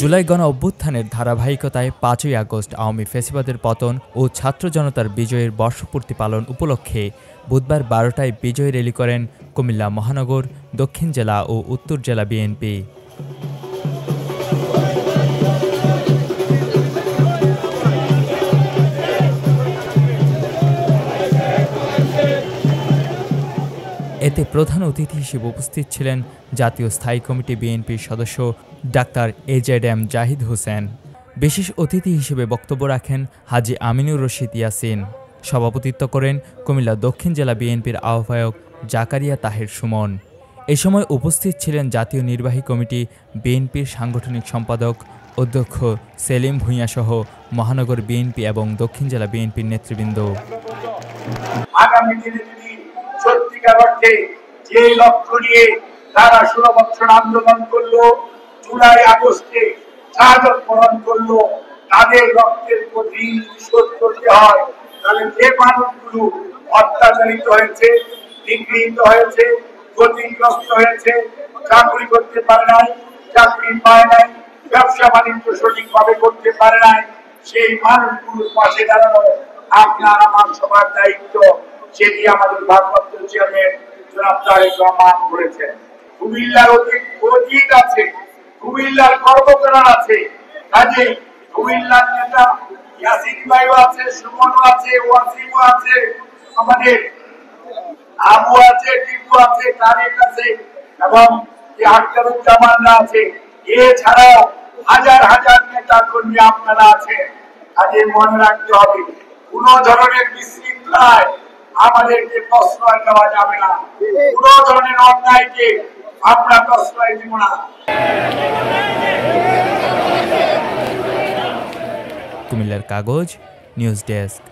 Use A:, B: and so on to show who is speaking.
A: জুলাই গণ অভ্যুত্থানের ধারাবাহিকতায় ৫ই আগস্ট আওয়ামী ফ্যাসিবাদের পতন ও ছাত্র জনতার বিজয়ের বর্ষপূর্তি পালন উপলক্ষে বুধবার ১২টায় বিজয় র্যালি করেন কুমিল্লা মহানগর, দক্ষিণ জেলা ও উত্তর জেলা বিএনপি। এতে প্রধান অতিথি হিসেবে উপস্থিত ছিলেন জাতীয় স্থায়ী কমিটি বিএনপির সদস্য ডাক্তার এজেড জাহিদ হোসেন। বিশেষ অতিথি হিসেবে বক্তব্য রাখেন হাজী আমিনুর রশিদ ইয়াসিন। সভাপতিত্ব করেন কুমিল্লা দক্ষিণ জেলা বিএনপির আহ্বায়ক জাকারিয়া তাহের সুমন। এ সময় উপস্থিত ছিলেন জাতীয় নির্বাহী কমিটি বিএনপির সাংগঠনিক সম্পাদক অধ্যক্ষ সেলিম ভূঁইয়া সহ মহানগর বিএনপি এবং দক্ষিণ জেলা বিএনপির নেতৃবৃন্দ।
B: সত্যিকার অর্থে যে লক্ষ্য নিয়ে তারা 16 বছর আন্দোলন করলো, জুলাই আগস্টে শাহাদত বরণ করলো, তাদের রক্তের প্রতি শোধ করতে হয়। তাহলে যে মানুষগুলো অত্যাচারিত হয়েছে, নিগৃহীত হয়েছে, ক্ষতিগ্রস্ত হয়েছে, চাকরি করতে পারে নাই, চাকরি পায় নাই, ব্যবসা বাণিজ্য সঠিকভাবে করতে পারে নাই, সেই মানুষগুলোর পাশে দাঁড়ানো আপনার আমার সবার দায়িত্ব। সেটি আমাদের ভারপ্রাপ্ত চেয়ারম্যান জনাব তারেক রহমান করেছেন। কুমিল্লার অতীত আছে, কুমিল্লার কর্মকর্তা আছে, কাজে কুমিল্লার নেতা ইয়াসিন ভাইও আছে, সুমনও আছে, ওয়াসিমও আছে, আমাদের আবু আছে, টিপু আছে, তারেক আছে এবং আখতারুজ্জামানরা আছে। এছাড়াও হাজার হাজার নেতা কর্মী আপনারা আছেন। কাজে মনে রাখতে হবে কোন ধরনের বিশৃঙ্খলায় আমাদেরকে প্রশ্রয় দেওয়া যাবে না, কোন ধরনের অন্যায়কে আমরা প্রশ্রয় দিব না।
A: কুমিল্লার কাগজ, নিউজ ডেস্ক।